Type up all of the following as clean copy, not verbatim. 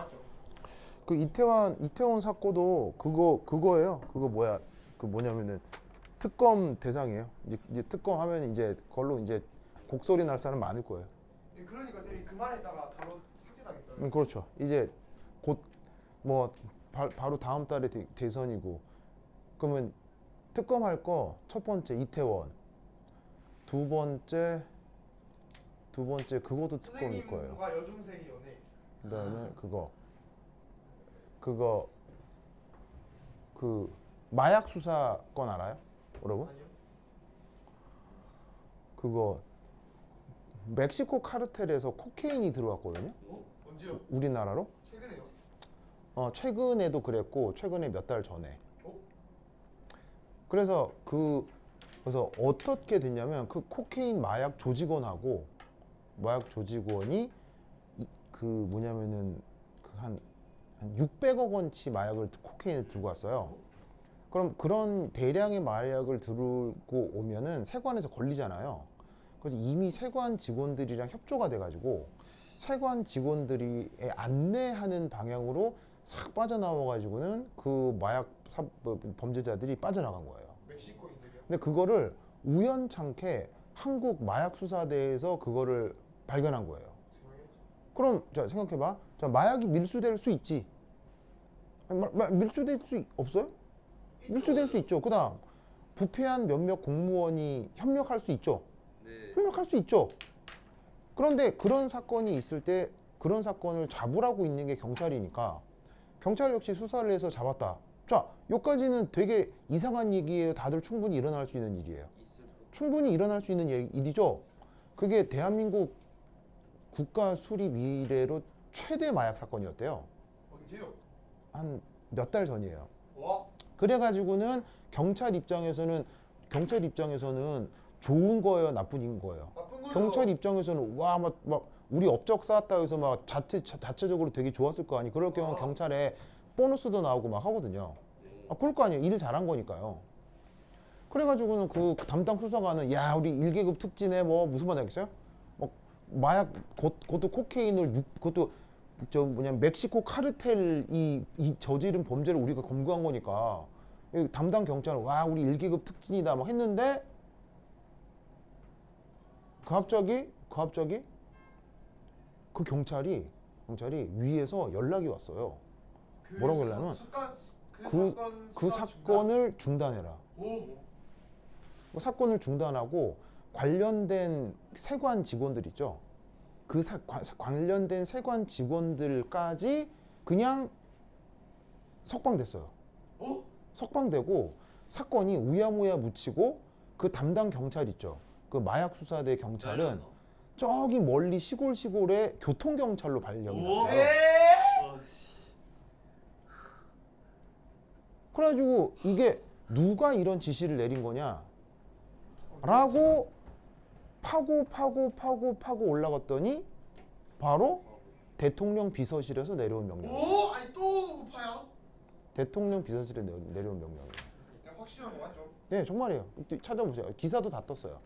맞죠? 그 이태원 사건도 그거예요. 그거 뭐야? 그 뭐냐면은 특검 대상이에요. 이제 특검 하면 이제 그걸로 이제 곡소리 날 사람 많을 거예요. 예, 그러니까 쌤이 그 말했다가 바로 삭제당했어요. 그렇죠. 이제 곧 뭐 바로 다음 달에 대선이고 그러면 특검 할 거 첫 번째 이태원, 두 번째 그것도 특검일 거예요. 선생님과 여중생이 연애. 그다음에 그거 그 마약 수사 건 알아요? 여러분? 아니요? 그거 멕시코 카르텔에서 코케인이 들어왔거든요. 언제요? 우리나라로? 최근에요? 최근에도 그랬고 최근에 몇 달 전에. 어? 그래서 어떻게 됐냐면 그 코케인 마약 조직원이 그 뭐냐면은 그 한 600억 원치 마약을 코케인을 들고 왔어요. 그럼 그런 대량의 마약을 들고 오면은 세관에서 걸리잖아요. 그래서 이미 세관 직원들이랑 협조가 돼가지고 세관 직원들이 안내하는 방향으로 싹 빠져나와가지고는 그 마약 범죄자들이 빠져나간 거예요. 멕시코인들이요? 근데 그거를 우연찮게 한국 마약수사대에서 그거를 발견한 거예요. 세상에. 그럼 자 생각해봐. 자 마약이 밀수될 수 있지. 아니, 밀수될 수 없어요? 밀수될 수 있죠. 그다음 부패한 몇몇 공무원이 협력할 수 있죠. 네. 협력할 수 있죠. 그런데 그런 사건이 있을 때 그런 사건을 잡으라고 있는 게 경찰이니까 경찰 역시 수사를 해서 잡았다. 자, 여기까지는 되게 이상한 얘기예요. 다들 충분히 일어날 수 있는 일이에요. 충분히 일어날 수 있는 일이죠. 그게 대한민국 국가 수립 이래로 최대 마약 사건이었대요. 언제요? 한 몇 달 전이에요. 와. 그래가지고는 경찰 입장에서는 좋은 거예요, 나쁜 거예요. 나쁜 거죠. 경찰 입장에서는 와 막 우리 업적 쌓았다 해서 막 자체적으로 되게 좋았을 거 아니에요. 그럴 경우 경찰에 보너스도 나오고 막 하거든요. 그럴 거 아니에요. 일을 잘한 거니까요. 그래가지고는 그 담당 수사관은 야 우리 1계급 특진에 뭐 무슨 말 하겠어요? 뭐 마약 그것도 코케인을 그것도 저 뭐냐 멕시코 카르텔이 저지른 범죄를 우리가 검거한 거니까 담당 경찰은 와 우리 1계급 특진이다 막 했는데 갑자기 그 경찰이 위에서 연락이 왔어요. 뭐라고 하려면 그 사건을 중단해라. 오. 사건을 중단하고 관련된 세관 직원들 있죠. 그 관련된 세관 직원들까지 그냥 석방됐어요. 어? 석방되고 사건이 우야무야 묻히고 그 담당 경찰 있죠. 그 마약 수사대 경찰은 저기 멀리 시골에 교통경찰로 발령이 났어요. 그래가지고 이게 누가 이런 지시를 내린 거냐 라고 파고 올라갔더니 바로 대통령 비서실에서 내려온 명령이에요. 오? 아니 또 우파야? 대통령 비서실에 내려온 명령이에요. 확실한 거 맞죠? 네, 정말이에요. 찾아보세요. 기사도 다 떴어요.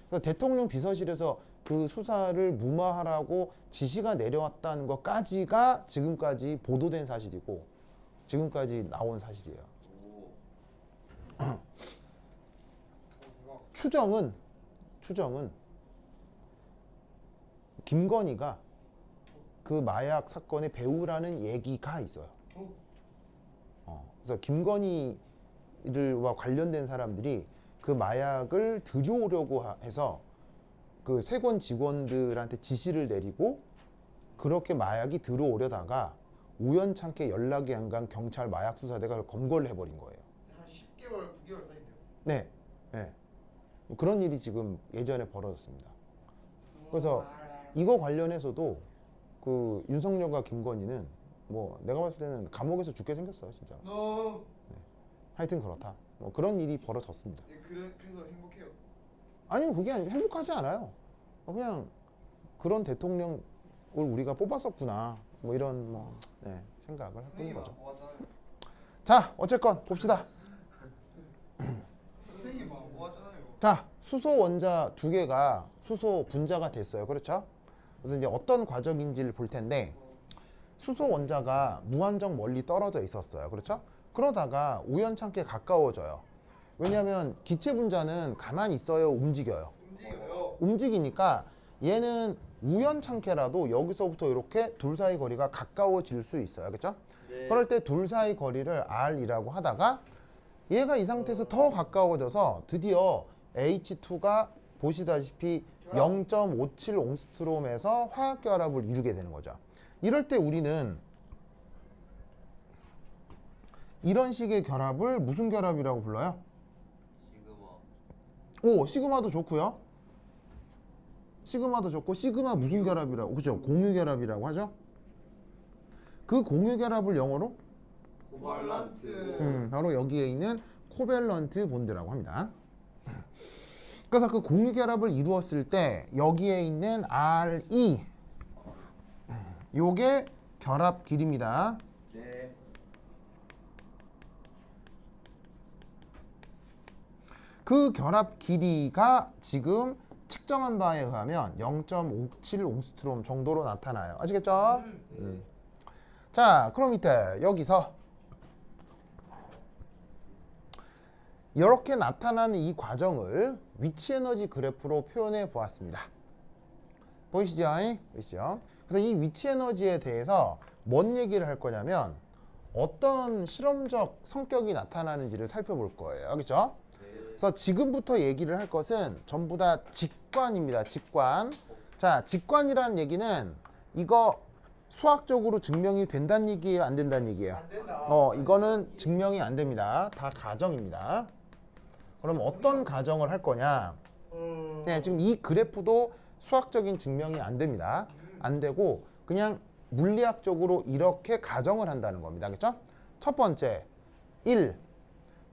그래서 대통령 비서실에서 그 수사를 무마하라고 지시가 내려왔다는 것까지가 지금까지 보도된 사실이고 지금까지 나온 사실이에요. 추정은 김건희가 그 마약 사건의 배우라는 얘기가 있어요. 그래서 김건희와 관련된 사람들이 그 마약을 들여오려고 해서 그 세관 직원들한테 지시를 내리고 그렇게 마약이 들어오려다가 우연찮게 연락이 안 간 경찰 마약수사대가 검거를 해버린 거예요. 한 10개월, 9개월 사이인데요. 네, 네. 그런 일이 지금 예전에 벌어졌습니다. 그래서 이거 관련해서도 그 윤석열과 김건희는 뭐 내가 봤을 때는 감옥에서 죽게 생겼어요, 진짜. 하여튼 그렇다. 뭐 그런 일이 벌어졌습니다. 예, 그래서 행복해요. 아니면 그게 행복하지 않아요. 그냥 그런 대통령을 우리가 뽑았었구나. 뭐 이런 생각을 해보는 거죠. 뭐하잖아요. 자, 어쨌건 봅시다. 선생님 뭐하잖아요. 자, 수소 원자 두 개가 수소 분자가 됐어요. 그렇죠? 그래서 이제 어떤 과정인지를 볼 텐데 수소 원자가 무한정 멀리 떨어져 있었어요. 그렇죠? 그러다가 우연찮게 가까워져요. 왜냐하면 기체 분자는 가만히 있어요, 움직여요? 움직여요. 움직이니까 얘는 우연찮게라도 여기서부터 이렇게 둘 사이 거리가 가까워질 수 있어요. 그렇죠? 네. 그럴 때 둘 사이 거리를 R이라고 하다가 얘가 이 상태에서 더 가까워져서 드디어 H2가 보시다시피 0.57 옹스트롬에서 화학 결합을 이루게 되는 거죠. 이럴 때 우리는 이런 식의 결합을 무슨 결합이라고 불러요? 시그마. 오, 시그마도 좋고요. 시그마도 좋고 시그마 무슨 결합이라고? 그죠? 공유 결합이라고 하죠. 그 공유 결합을 영어로 코발란트. 바로 여기에 있는 코밸런트 본드라고 합니다. 그래서 그 공유 결합을 이루었을 때 여기에 있는 RE 요게 결합 길이입니다. 네. 그 결합 길이가 지금 측정한 바에 의하면 0.57 옹스트롬 정도로 나타나요. 아시겠죠? 자, 그럼 밑에 여기서 이렇게 나타나는 이 과정을 위치 에너지 그래프로 표현해 보았습니다. 보이시죠? 보이시죠? 그래서 이 위치 에너지에 대해서 뭔 얘기를 할 거냐면 어떤 실험적 성격이 나타나는지를 살펴볼 거예요. 알겠죠? 그래서 지금부터 얘기를 할 것은 전부 다 직관입니다. 직관. 자, 직관이라는 얘기는 이거 수학적으로 증명이 된다는 얘기예요? 안 된다는 얘기예요? 안 된다. 이거는 증명이 안 됩니다. 다 가정입니다. 그럼 어떤 가정을 할 거냐? 네, 지금 이 그래프도 수학적인 증명이 안 됩니다. 안 되고 그냥 물리학적으로 이렇게 가정을 한다는 겁니다. 그렇죠? 첫 번째, 1.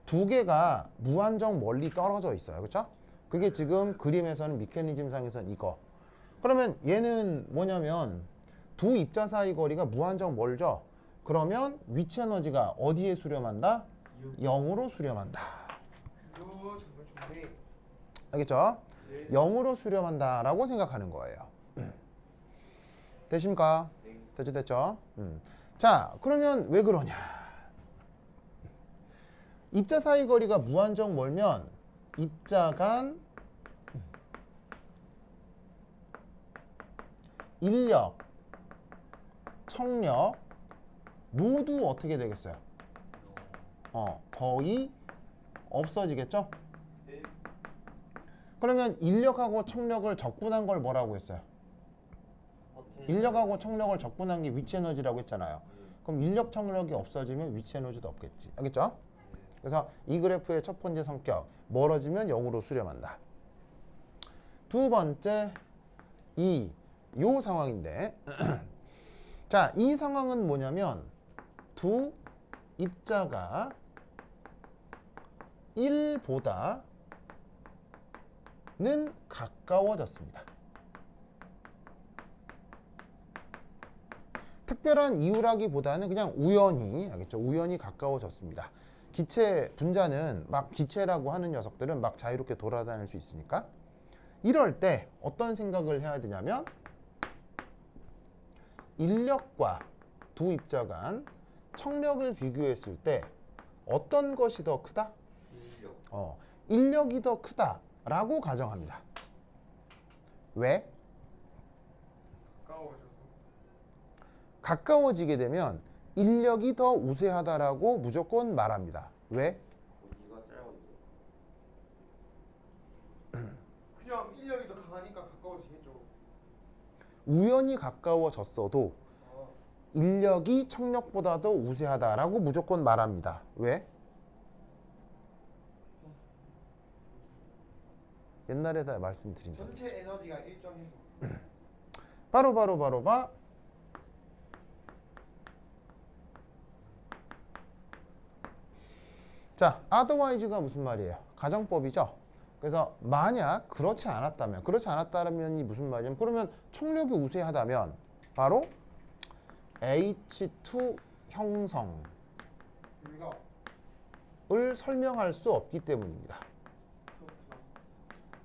두 개가 무한정 멀리 떨어져 있어요. 그렇죠? 그게 지금 그림에서는 미케니즘상에서는 이거. 그러면 얘는 뭐냐면 두 입자 사이 거리가 무한정 멀죠? 그러면 위치 에너지가 어디에 수렴한다? 0으로 수렴한다. 그거 정말 좋네. 알겠죠? 네. 0으로 수렴한다라고 생각하는 거예요. 되십니까? 네. 됐죠, 됐죠? 자, 그러면 왜 그러냐? 입자 사이 거리가 무한정 멀면 입자 간 인력, 청력 모두 어떻게 되겠어요? 거의 없어지겠죠? 네. 그러면 인력하고 청력을 적분한 걸 뭐라고 했어요? 인력하고 청력을 적분한 게 위치 에너지라고 했잖아요. 그럼 인력 청력이 없어지면 위치 에너지도 없겠지. 알겠죠? 그래서 이 그래프의 첫 번째 성격, 멀어지면 0으로 수렴한다. 두 번째, 요 상황인데 자, 이 상황은 뭐냐면 두 입자가 1보다는 가까워졌습니다. 특별한 이유라기보다는 그냥 우연히, 알겠죠? 우연히 가까워졌습니다. 기체 분자는 막 기체라고 하는 녀석들은 막 자유롭게 돌아다닐 수 있으니까 이럴 때 어떤 생각을 해야 되냐면 인력과 두 입자 간 청력을 비교했을 때 어떤 것이 더 크다? 인력. 인력이 더 크다라고 가정합니다. 왜? 가까워져서. 가까워지게 되면 인력이 더 우세하다라고 무조건 말합니다. 왜? 거리가 짧아져. 그냥 인력이 더 강하니까 가까워지겠죠. 우연히 가까워졌어도 아, 인력이 청력보다 더 우세하다라고 무조건 말합니다. 왜? 옛날에 다 말씀드린 적. 전체 에너지가 일정해서. 바로 자, otherwise가 무슨 말이에요? 가정법이죠. 그래서 만약 그렇지 않았다면이 무슨 말이냐면 그러면 청력이 우세하다면 바로 H2 형성을 불가. 설명할 수 없기 때문입니다. 그렇구나.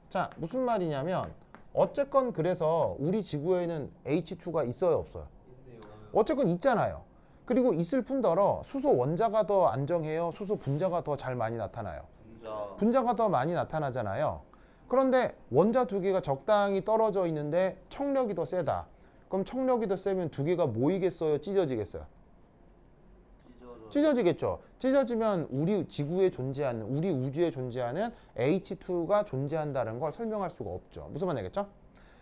자, 무슨 말이냐면 어쨌건 그래서 우리 지구에는 H2가 있어요, 없어요? 있네요. 어쨌건 있잖아요. 그리고 있을 뿐더러 수소 원자가 더 안정해요? 수소 분자가 더 잘 많이 나타나요? 분자. 분자가 더 많이 나타나잖아요. 그런데 원자 두 개가 적당히 떨어져 있는데 청력이 더 세다. 그럼 청력이 더 세면 두 개가 모이겠어요? 찢어지겠어요? 찢어져. 찢어지겠죠. 찢어지면 우리 지구에 존재하는, 우리 우주에 존재하는 H2가 존재한다는 걸 설명할 수가 없죠. 무슨 말이겠죠?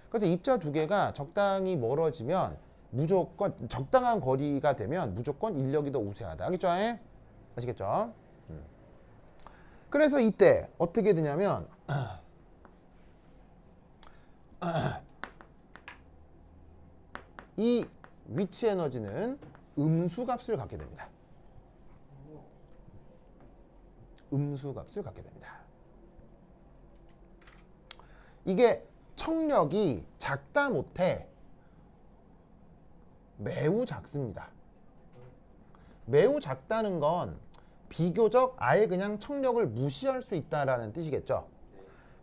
그래서 입자 두 개가 적당히 멀어지면 무조건 적당한 거리가 되면 무조건 인력이 더 우세하다. 알겠죠? 아시겠죠? 그래서 이때 어떻게 되냐면 이 위치 에너지는 음수 값을 갖게 됩니다. 음수 값을 갖게 됩니다. 이게 청력이 작다 못해 매우 작습니다. 매우 작다는 건 비교적 아예 그냥 청력을 무시할 수 있다라는 뜻이겠죠.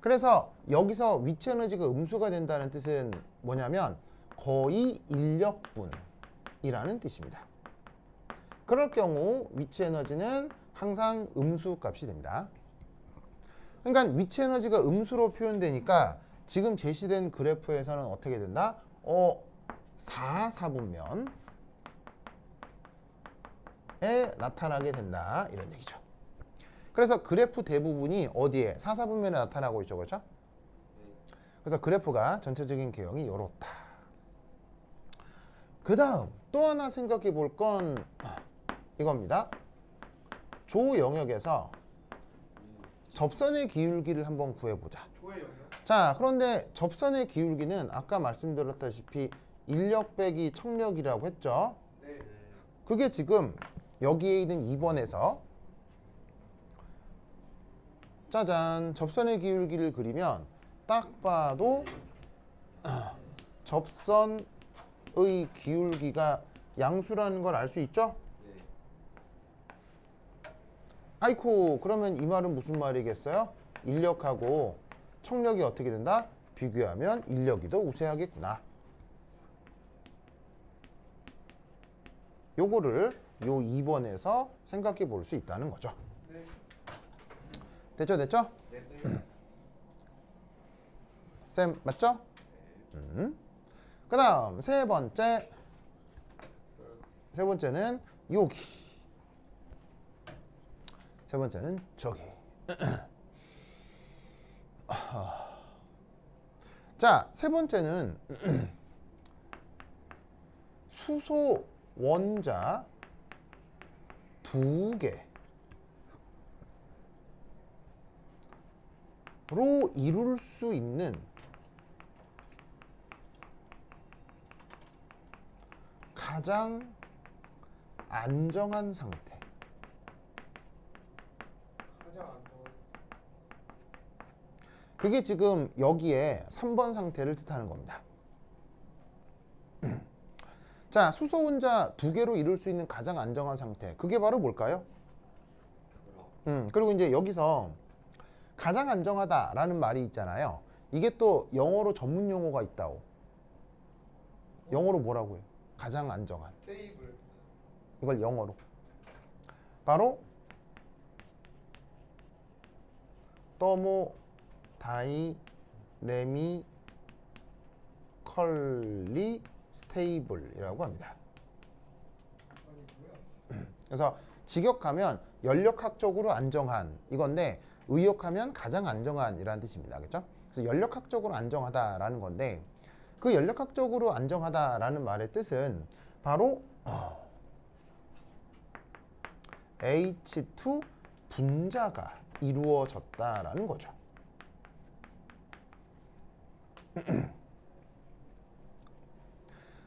그래서 여기서 위치 에너지가 음수가 된다는 뜻은 뭐냐면 거의 인력분이라는 뜻입니다. 그럴 경우 위치 에너지는 항상 음수 값이 됩니다. 그러니까 위치 에너지가 음수로 표현되니까 지금 제시된 그래프에서는 어떻게 된다? 4사분면에 나타나게 된다. 이런 얘기죠. 그래서 그래프 대부분이 어디에? 4사분면에 나타나고 있죠. 그렇죠? 그래서 그래프가 전체적인 개형이 이렇다. 그 다음 또 하나 생각해 볼 건 이겁니다. 조 영역에서 접선의 기울기를 한번 구해보자. 조의 영역. 자, 그런데 접선의 기울기는 아까 말씀드렸다시피 인력 빼기 청력이라고 했죠. 네. 그게 지금 여기에 있는 2번에서 짜잔, 접선의 기울기를 그리면 딱 봐도 접선의 기울기가 양수라는 걸 알 수 있죠? 네. 아이쿠, 그러면 이 말은 무슨 말이겠어요? 인력하고 청력이 어떻게 된다? 비교하면 인력이 더 우세하겠구나. 요거를 요 2번에서 생각해 볼 수 있다는 거죠. 네. 됐죠? 됐죠? 네. 쌤 맞죠? 그 다음 세 번째는 여기, 세 번째는 저기. 자, 세 번째는 수소 원자 두 개로 이룰 수 있는 가장 안정한 상태. 가장 안 더워. 그게 지금 여기에 3번 상태를 뜻하는 겁니다. 자, 수소 혼자 두 개로 이룰 수 있는 가장 안정한 상태. 그게 바로 뭘까요? 그리고 이제 여기서 가장 안정하다라는 말이 있잖아요. 이게 또 영어로 전문 용어가 있다고. 영어로 뭐라고 해요? 가장 안정한. 스테이블. 이걸 영어로. 바로 thermodynamically stable이라고 합니다. 아니 뭐야? 그래서 직역하면 연력학적으로 안정한 이건데 의역하면 가장 안정한이라는 뜻입니다. 알겠죠? 그래서 연력학적으로 안정하다라는 건데 그 연력학적으로 안정하다라는 말의 뜻은 바로 H2 분자가 이루어졌다라는 거죠.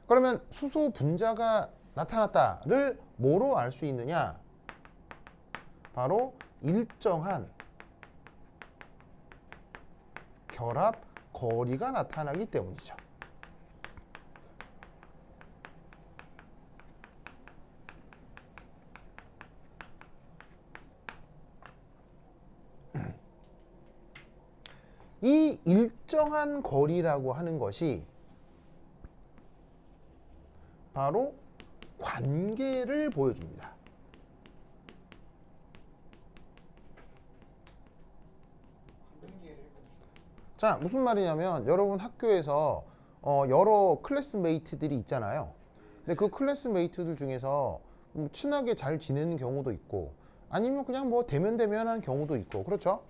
그러면 수소 분자가 나타났다를 뭐로 알 수 있느냐? 바로 일정한 결합 거리가 나타나기 때문이죠. 이 일정한 거리라고 하는 것이 바로 관계를 보여줍니다. 자, 무슨 말이냐면 여러분 학교에서 여러 클래스메이트들이 있잖아요. 근데 그 클래스메이트들 중에서 친하게 잘 지내는 경우도 있고 아니면 그냥 뭐 대면대면한 경우도 있고 그렇죠?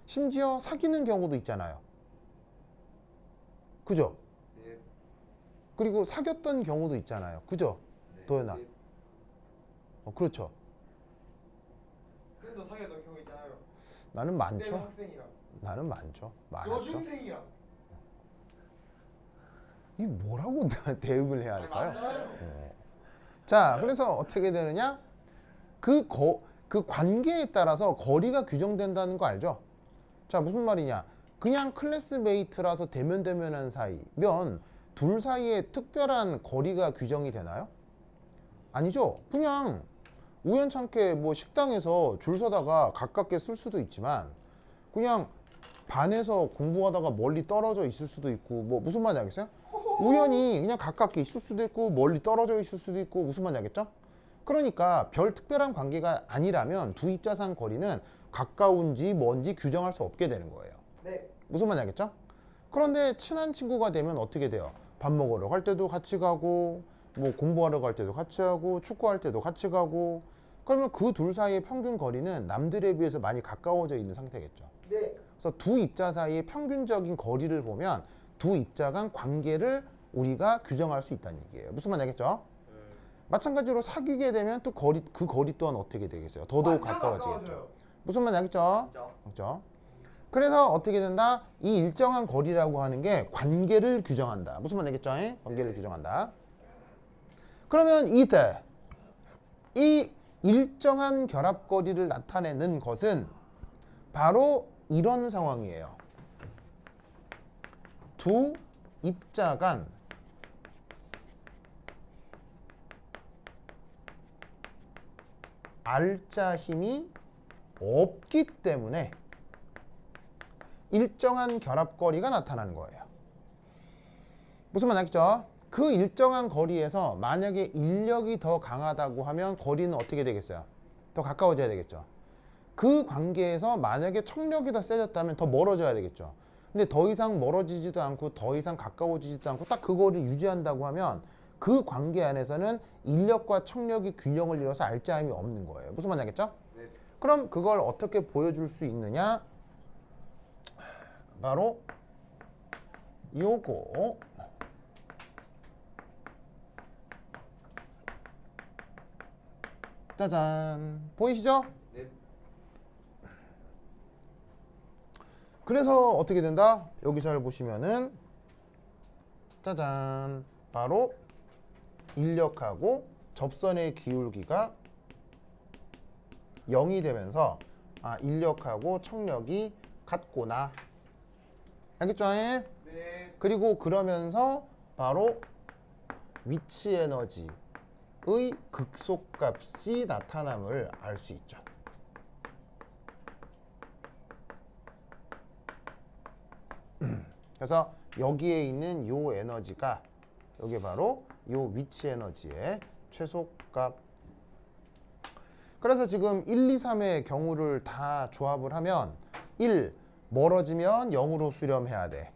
심지어 사귀는 경우도 있잖아요. 그죠? 네. 그리고 사귀었던 경우도 있잖아요. 그죠? 도연아. 네. 그렇죠. 쌤도 사귀었던 경우 있잖아요. 나는 쌤 많죠. 학생이랑 나는 많죠. 많았죠. 여중생이랑. 이 뭐라고 대응을 해야 할까요? 맞아요. 자, 그래서 어떻게 되느냐? 그 관계에 따라서 거리가 규정된다는 거 알죠? 자, 무슨 말이냐? 그냥 클래스메이트라서 대면대면한 사이면 둘 사이에 특별한 거리가 규정이 되나요? 아니죠. 그냥 우연찮게 뭐 식당에서 줄 서다가 가깝게 쓸 수도 있지만 그냥 반에서 공부하다가 멀리 떨어져 있을 수도 있고 뭐 무슨 말인지 알겠어요? 우연히 그냥 가깝게 있을 수도 있고 멀리 떨어져 있을 수도 있고 무슨 말인지 알겠죠? 그러니까 별 특별한 관계가 아니라면 두 입자상 거리는 가까운지 먼지 규정할 수 없게 되는 거예요. 네. 무슨 말인지 알겠죠? 그런데 친한 친구가 되면 어떻게 돼요? 밥 먹으러 갈 때도 같이 가고 뭐 공부하러 갈 때도 같이 하고 축구할 때도 같이 가고 그러면 그 둘 사이의 평균 거리는 남들에 비해서 많이 가까워져 있는 상태겠죠. 네. 그래서 두 입자 사이의 평균적인 거리를 보면 두 입자 간 관계를 우리가 규정할 수 있다는 얘기예요. 무슨 말인지 알겠죠? 마찬가지로 사귀게 되면 또 그 거리 또한 어떻게 되겠어요? 더더욱 완전 가까워지겠죠. 가까워져요. 무슨 말인지 알겠죠? 진짜. 그렇죠? 그래서 어떻게 된다? 이 일정한 거리라고 하는 게 관계를 규정한다. 무슨 말인지 알겠죠? 관계를 규정한다. 그러면 이때 이 일정한 결합거리를 나타내는 것은 바로 이런 상황이에요. 두 입자 간 알자 힘이 없기 때문에 일정한 결합거리가 나타나는 거예요. 무슨 말 알겠죠? 그 일정한 거리에서 만약에 인력이 더 강하다고 하면 거리는 어떻게 되겠어요? 더 가까워져야 되겠죠. 그 관계에서 만약에 척력이 더 세졌다면 더 멀어져야 되겠죠. 근데 더 이상 멀어지지도 않고 더 이상 가까워지지도 않고 딱 그 거리를 유지한다고 하면 그 관계 안에서는 인력과 척력이 균형을 이뤄서 알자 힘이 없는 거예요. 무슨 말인지 알겠죠? 네. 그럼 그걸 어떻게 보여줄 수 있느냐? 바로 요거 짜잔 보이시죠? 네. 그래서 어떻게 된다? 여기 잘 보시면은 짜잔 바로 인력하고 접선의 기울기가 0이 되면서 인력하고 척력이 같구나. 알겠죠? 네. 그리고 그러면서 바로 위치 에너지의 극소값이 나타남을 알 수 있죠. 그래서 여기에 있는 요 에너지가 여기 바로 요 위치 에너지의 최소값. 그래서 지금 1, 2, 3의 경우를 다 조합을 하면 1. 멀어지면 0으로 수렴해야 돼.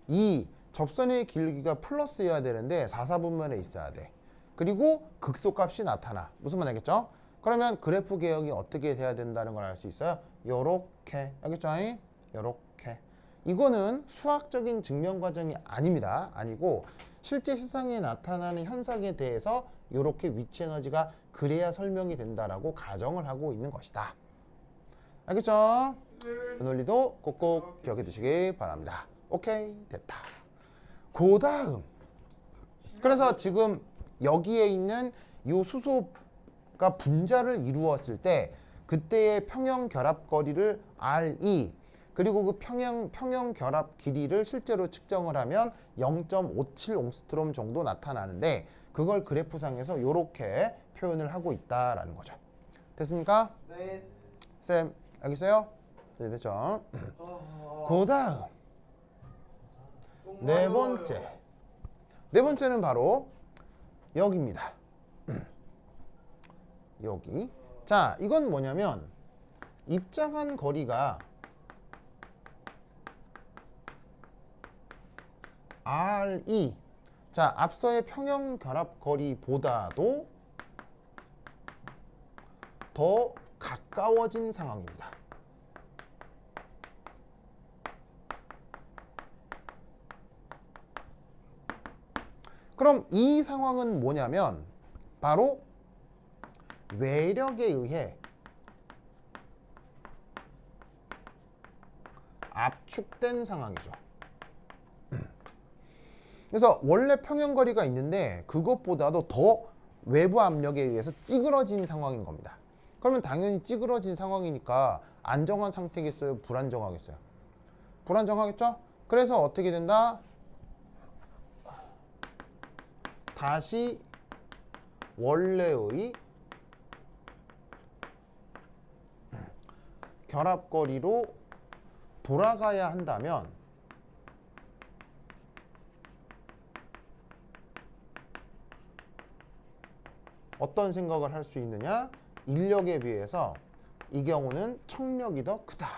2. 접선의 길기가 플러스여야 되는데 4, 4분면에 있어야 돼. 그리고 극소값이 나타나. 무슨 말 알겠죠? 그러면 그래프 개형이 어떻게 돼야 된다는 걸 알 수 있어요. 요렇게. 알겠죠? 요렇게. 이거는 수학적인 증명 과정이 아닙니다. 아니고 실제 세상에 나타나는 현상에 대해서 요렇게 위치 에너지가 그래야 설명이 된다라고 가정을 하고 있는 것이다. 알겠죠? 그 논리도 꼭꼭 기억해 두시기 바랍니다. 오케이, 됐다. 그 다음. 그래서 지금 여기에 있는 요 수소가 분자를 이루었을 때 그때의 평형 결합 거리를 RE 그리고 그 평형 결합 길이를 실제로 측정을 하면 0.57 옹스트롬 정도 나타나는데 그걸 그래프상에서 이렇게 표현을 하고 있다라는 거죠. 됐습니까? 네. 쌤, 알겠어요? 네, 됐죠? 그 다음 네 번째. 네 번째는 바로 여기입니다. 여기. 자, 이건 뭐냐면 입장한 거리가 RE. 자, 앞서의 평형 결합 거리보다도 더 가까워진 상황입니다. 그럼 이 상황은 뭐냐면 바로 외력에 의해 압축된 상황이죠. 그래서 원래 평형거리가 있는데 그것보다도 더 외부 압력에 의해서 찌그러진 상황인 겁니다. 그러면 당연히 찌그러진 상황이니까 안정한 상태겠어요? 불안정하겠어요? 불안정하겠죠? 그래서 어떻게 된다? 다시 원래의 결합거리로 돌아가야 한다면 어떤 생각을 할 수 있느냐? 인력에 비해서 이 경우는 청력이 더 크다.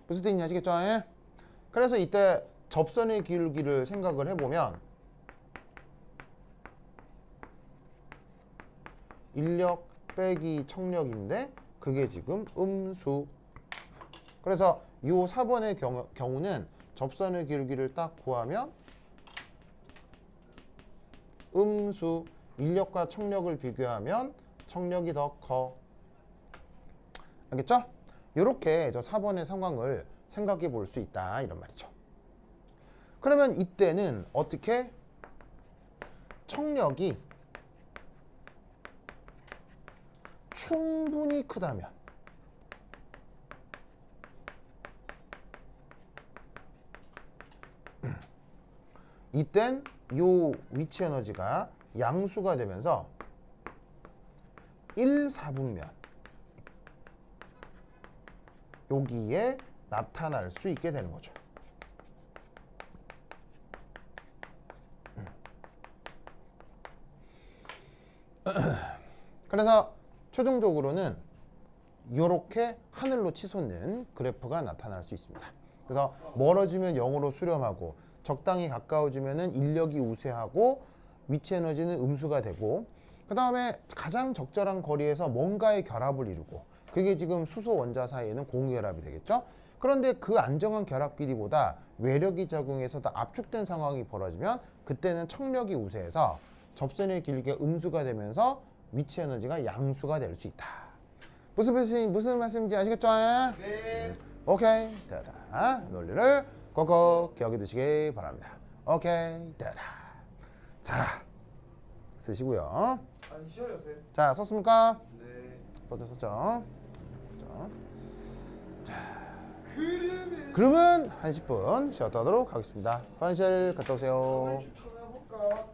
무슨 뜻인지 아시겠죠? 예? 그래서 이때 접선의 기울기를 생각을 해보면 인력 빼기 청력인데 그게 지금 음수. 그래서 이 4번의 경우는 접선의 기울기를 딱 구하면 음수, 인력과 청력을 비교하면 청력이 더 커. 알겠죠? 이렇게 저 4번의 상황을 생각해 볼 수 있다 이런 말이죠. 그러면 이때는 어떻게 청력이 충분히 크다면 이땐 요 위치 에너지가 양수가 되면서 1/4분면 여기에 나타날 수 있게 되는 거죠. 그래서 최종적으로는 이렇게 하늘로 치솟는 그래프가 나타날 수 있습니다. 그래서 멀어지면 0으로 수렴하고 적당히 가까워지면 인력이 우세하고 위치 에너지는 음수가 되고 그 다음에 가장 적절한 거리에서 뭔가의 결합을 이루고 그게 지금 수소 원자 사이에는 공유결합이 되겠죠. 그런데 그 안정한 결합끼리보다 외력이 작용해서 더 압축된 상황이 벌어지면 그때는 청력이 우세해서 접선의 길이가 음수가 되면서 위치 에너지가 양수가 될 수 있다. 무슨 말씀인지 아시겠죠? 네. 오케이. 자, 논리를 꼭꼭 기억해 두시기 바랍니다. 오케이. 자, 쓰시고요. 안 쉬어요, 쌤. 자, 썼습니까? 네. 썼죠. 그러면 그러면 한 10분 쉬었다 하도록 하겠습니다. 반실 갔다 오세요. 좀 찾아볼까?